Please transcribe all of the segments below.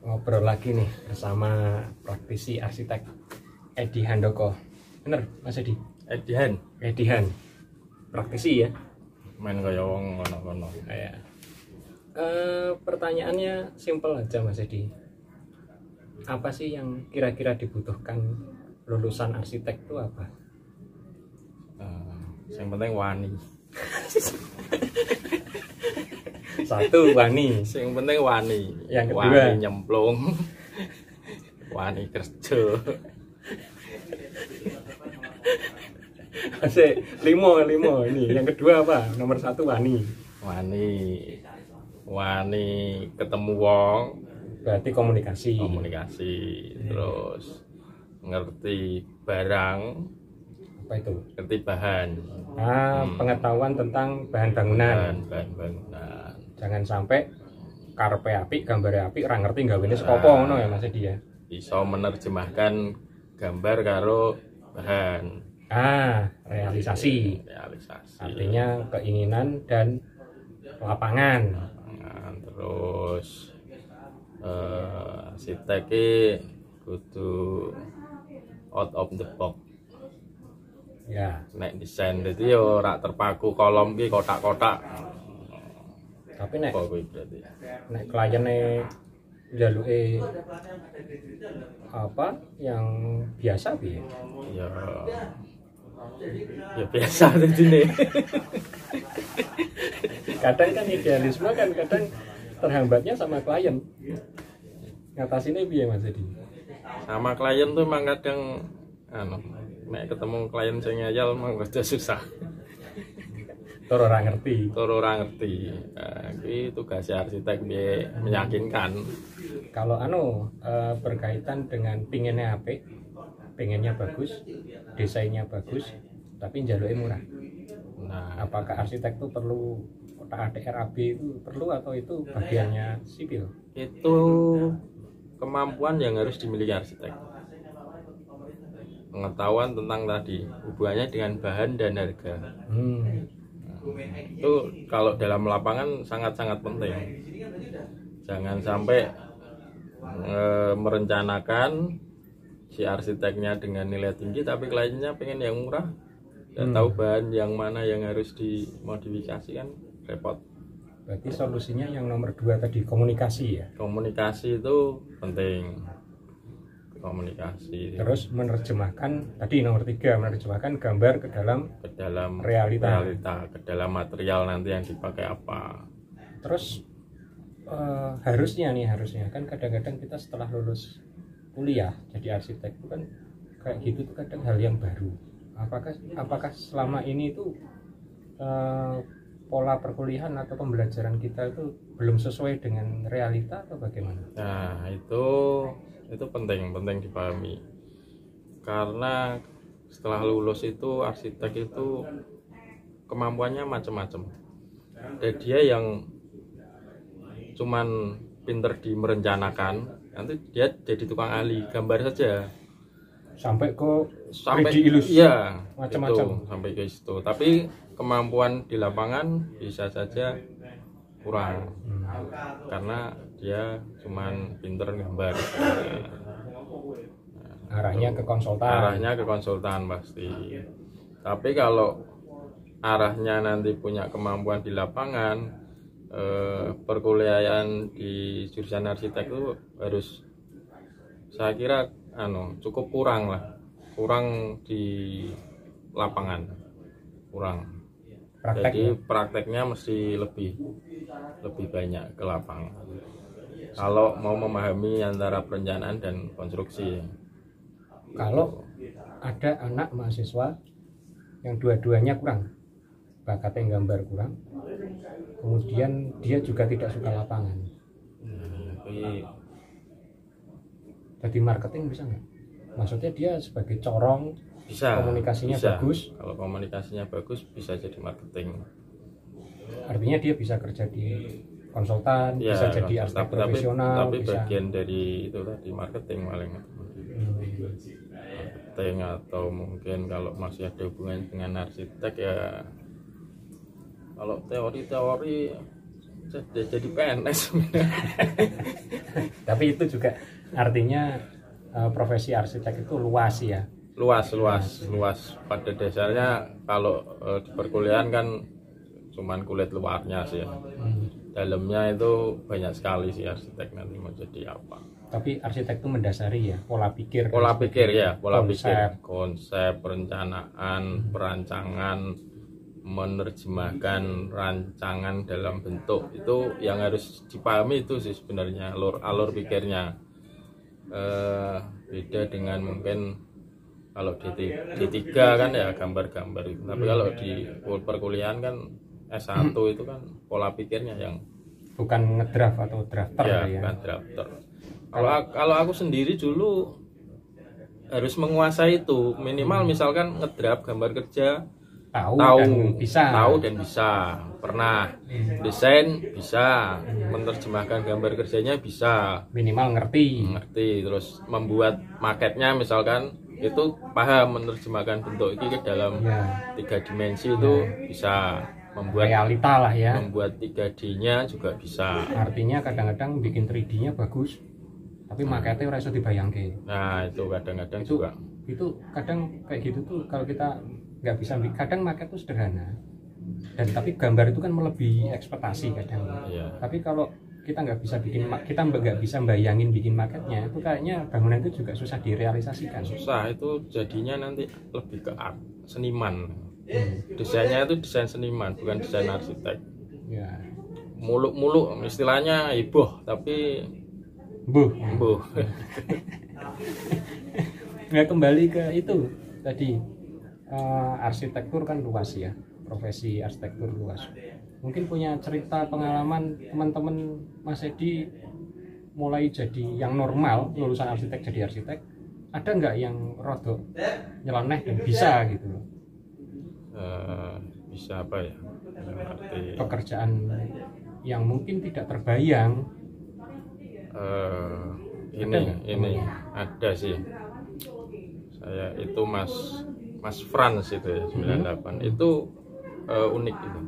ngobrol lagi nih bersama praktisi arsitek Edi Handoko. Bener Mas Edi? Edihan praktisi ya, main kaya wong ngono-ngono. Kayak pertanyaannya simpel aja Mas Edi. Apa sih yang kira-kira dibutuhkan lulusan arsitek itu apa? Yang penting wani. Satu, wani. Yang penting wani. Yang kedua, wani nyemplung. Wani kerja. limo ini. Yang kedua apa? Nomor satu wani. Wani ketemu wong. Berarti komunikasi. Terus ngerti barang. Apa itu? Ngerti bahan. Pengetahuan tentang bahan bangunan. Bahan bangunan. Jangan sampai karepe apik, gambare apik, ora ngerti gawene sekopo ngono ya Mas Edi ya. Bisa menerjemahkan gambar karo bahan. Realisasi. Artinya keinginan dan lapangan. Terus arsitek kudu out of the box. Ya. Nek desain itu ya ora terpaku kolom ki kotak-kotak. Tapi nek berarti nek kliennya njaluke apa yang biasa piye? Ya biasa nih. Kadang kan idealisme kan kadang terhambatnya sama klien. Ngatasinnya piye Mas Edi? Sama klien tuh emang kadang nek ketemu klien sing ngayal emang rada susah. Toro ora ngerti. Kuwi tugas arsitek piye meyakinkan. Kalau berkaitan dengan pinginnya apik, pengennya bagus, desainnya bagus, tapi njaluke murah. Nah, apakah arsitek itu perlu kotak ADR/AB itu perlu atau itu bagiannya sipil? Itu kemampuan yang harus dimiliki arsitek. Pengetahuan tentang tadi hubungannya dengan bahan dan harga. Itu kalau dalam lapangan sangat-sangat penting. Jangan sampai merencanakan si arsiteknya dengan nilai tinggi tapi kliennya pengen yang murah dan tahu bahan yang mana yang harus dimodifikasi, kan repot. Berarti solusinya yang nomor 2 tadi, komunikasi ya? Komunikasi itu penting. Terus menerjemahkan tadi nomor 3, menerjemahkan gambar ke dalam realita, ke dalam material nanti yang dipakai apa. Terus harusnya kan kadang-kadang kita setelah lulus kuliah jadi arsitek itu kan kayak gitu tuh kadang hal yang baru. Apakah selama ini itu pola perkuliahan atau pembelajaran kita itu belum sesuai dengan realita atau bagaimana? Nah, itu penting dipahami. Karena setelah lulus itu arsitek itu kemampuannya macam-macam. Dan dia yang cuman pinter di merencanakan, nanti dia jadi tukang ahli gambar saja. Sampai 3D ilus. Iya, macam-macam. Sampai ke situ. Tapi kemampuan di lapangan bisa saja kurang. Karena dia cuman pinter gambar. Arahnya ke konsultan pasti. Tapi kalau arahnya nanti punya kemampuan di lapangan, perkuliahan di jurusan arsitek itu harus, saya kira cukup kurang di lapangan, jadi prakteknya mesti lebih banyak ke lapangan kalau mau memahami antara perencanaan dan konstruksi. Kalau ada anak mahasiswa yang dua-duanya kurang, bakatnya gambar kurang, kemudian dia juga tidak suka lapangan, jadi marketing bisa nggak? Maksudnya dia sebagai corong, komunikasinya bagus. Kalau komunikasinya bagus bisa jadi marketing. Artinya dia bisa kerja di konsultan, bisa jadi arsitek profesional. Tapi bagian dari itu tadi marketing paling. Marketing atau mungkin kalau masih ada hubungan dengan arsitek ya. Kalau teori jadi PNS. Tapi itu juga artinya profesi arsitek itu luas ya. Luas. Pada dasarnya kalau di perkuliahan kan cuman kulit luarnya sih ya. Dalamnya itu banyak sekali sih arsitek nanti mau jadi apa. Tapi arsitek itu mendasari ya pola pikir. Konsep, perencanaan, perancangan, menerjemahkan rancangan dalam bentuk, itu yang harus dipahami itu sih sebenarnya alur pikirnya. Beda dengan mungkin kalau D3 kan ya gambar-gambar itu. Tapi kalau di perkuliahan kan S1 itu kan pola pikirnya yang bukan ngedraft atau drafter ya. Ya. Bukan drafter. Kalau aku sendiri dulu harus menguasai itu, minimal misalkan ngedraft gambar kerja, tahu dan bisa, pernah desain bisa, menerjemahkan gambar kerjanya bisa, minimal ngerti, terus membuat maketnya misalkan itu paham, menerjemahkan bentuk ini ke dalam 3 dimensi itu bisa, membuat realita lah ya, membuat 3D-nya juga bisa. Artinya kadang-kadang bikin 3D-nya bagus tapi maketnya ora iso dibayangke. Nah itu kadang-kadang juga itu kadang kayak gitu tuh, kalau kita nggak bisa, kadang maket itu sederhana dan tapi gambar itu kan melebihi ekspektasi kadang. Tapi kalau kita nggak bisa bayangin bikin maketnya, itu kayaknya bangunan itu juga susah direalisasikan. Susah, itu jadinya nanti lebih ke art, seniman. Desainnya itu desain seniman, bukan desain arsitek. Ya. Muluk-muluk istilahnya heboh tapi buh. Nah, kembali ke itu tadi, arsitektur kan luas ya, profesi arsitektur luas. Mungkin punya cerita pengalaman teman-teman Mas Edi mulai jadi yang normal lulusan arsitek jadi arsitek, ada nggak yang rodok nyeleneh dan bisa gitu loh? Bisa apa ya? Arti pekerjaan yang mungkin tidak terbayang. Ini ada sih. Saya itu Mas Frans itu ya, 98 itu unik itu.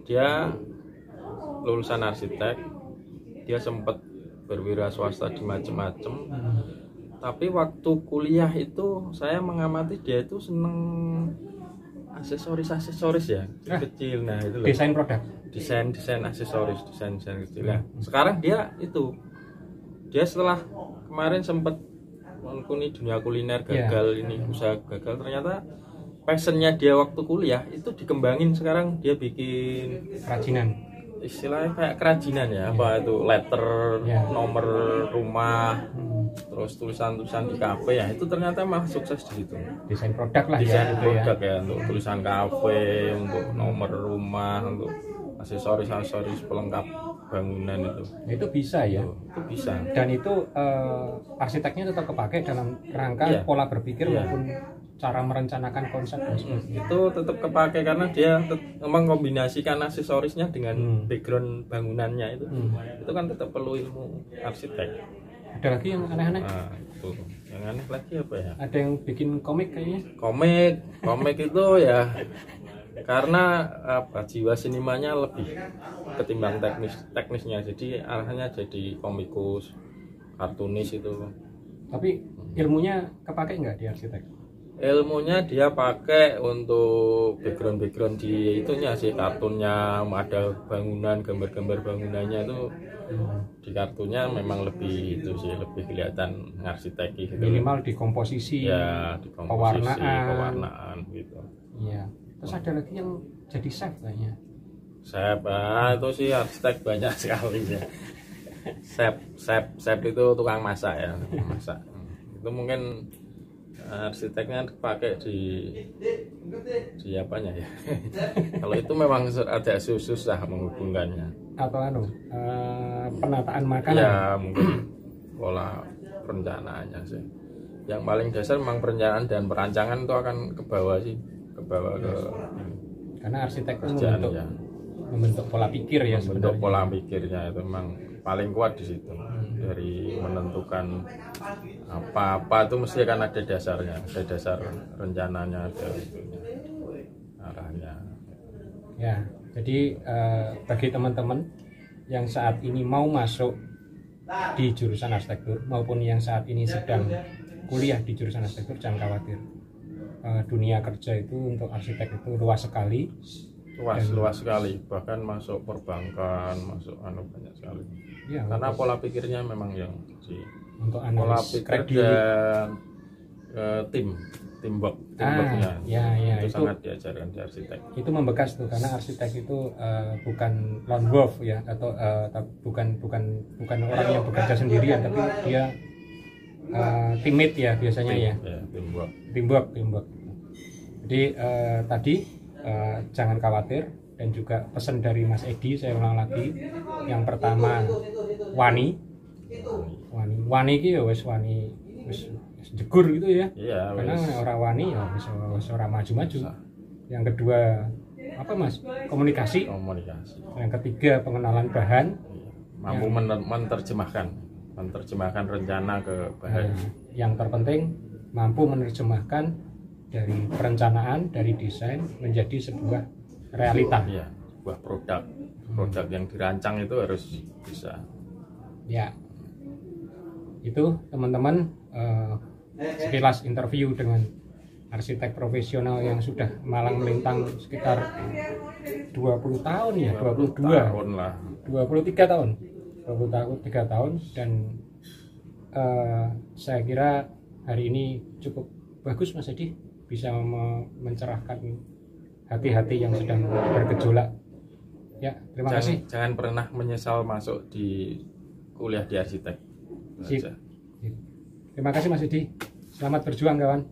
Dia lulusan arsitek, dia sempat berwira swasta di macam-macam. Tapi waktu kuliah itu saya mengamati dia itu seneng aksesoris ya, kecil. Nah itu loh. Desain produk, desain aksesoris, desain kecil. Nah, sekarang dia setelah kemarin sempat menekuni dunia kuliner, gagal ini usaha gagal, ternyata passionnya dia waktu kuliah itu dikembangin. Sekarang dia bikin kerajinan, istilahnya kayak kerajinan ya, apa itu letter, nomor rumah, terus tulisan-tulisan di kafe ya, itu ternyata malah sukses di situ. Desain produk lah, desain produk ya, untuk tulisan kafe, untuk nomor rumah, untuk aksesoris pelengkap bangunan itu bisa ya. Itu bisa. Dan itu arsiteknya tetap kepake dalam rangka pola berpikir maupun cara merencanakan konsep. Itu tetap kepake karena dia mengkombinasikan aksesorisnya dengan background bangunannya itu. Itu kan tetap perlu ilmu arsitek. Ada lagi yang aneh-aneh? Nah, itu. Yang aneh lagi apa ya? Ada yang bikin komik kayaknya. Komik itu ya karena apa, jiwa senimanya lebih ketimbang teknisnya, jadi arahnya jadi komikus, kartunis itu. Tapi ilmunya kepake nggak di arsitek? Ilmunya dia pakai untuk background di itunya sih, kartunnya ada bangunan, gambar-gambar bangunannya itu di kartunya memang lebih itu sih, lebih kelihatan arsitek gitu. Minimal di komposisi, ya, di komposisi, pewarnaan gitu. Iya. Terus ada lagi yang jadi chef kayaknya. Chef, itu sih arsitek banyak sekali ya. Chef itu tukang masak ya, masak. Itu mungkin arsiteknya pakai di apanya ya. Kalau itu memang ada susah menghubungkannya. Atau penataan makanan. Ya mungkin pola perencanaannya sih. Yang paling dasar memang perencanaan dan perancangan itu akan ke bawah karena arsitek itu membentuk pola pikir ya, membentuk pola pikirnya itu memang paling kuat di situ. Dari menentukan apa itu mesti akan ada dasarnya, ada dasar rencananya, ada itunya, arahnya. Ya, Jadi bagi teman-teman yang saat ini mau masuk di jurusan arsitektur maupun yang saat ini sedang kuliah di jurusan arsitektur, jangan khawatir. Dunia kerja itu untuk arsitek itu luas sekali. Luas sekali, bahkan masuk perbankan, masuk banyak sekali. Ya, karena pola pikirnya memang yang untuk pola pikir dan teamworknya itu sangat diajarkan di arsitek. Itu membekas tuh, karena arsitek itu bukan lone wolf ya, atau bukan orang yang bekerja sendirian, tapi dia teammate ya biasanya ya. Teamwork. Jadi tadi jangan khawatir, dan juga pesan dari Mas Edi saya ulang lagi. Yang pertama, wani iki ya wis jegur gitu ya. Iya, karena orang wani ya wis ora maju-maju. Yang kedua apa Mas? Komunikasi. Yang ketiga pengenalan bahan. Mampu menerjemahkan rencana ke bahan. Yang terpenting mampu menerjemahkan dari perencanaan, dari desain menjadi sebuah realita. Ya, sebuah produk yang dirancang itu harus bisa. Ya, itu teman-teman sekilas interview dengan arsitek profesional yang sudah malang melintang sekitar 20 tahun ya, 23 tahun, 23 tahun, dan saya kira hari ini cukup bagus Mas Edi, bisa mencerahkan hati-hati yang sedang bergejolak. Ya, terima kasih. Jangan pernah menyesal masuk di kuliah di arsitek. Sip. Terima kasih Mas Edi. Selamat berjuang kawan.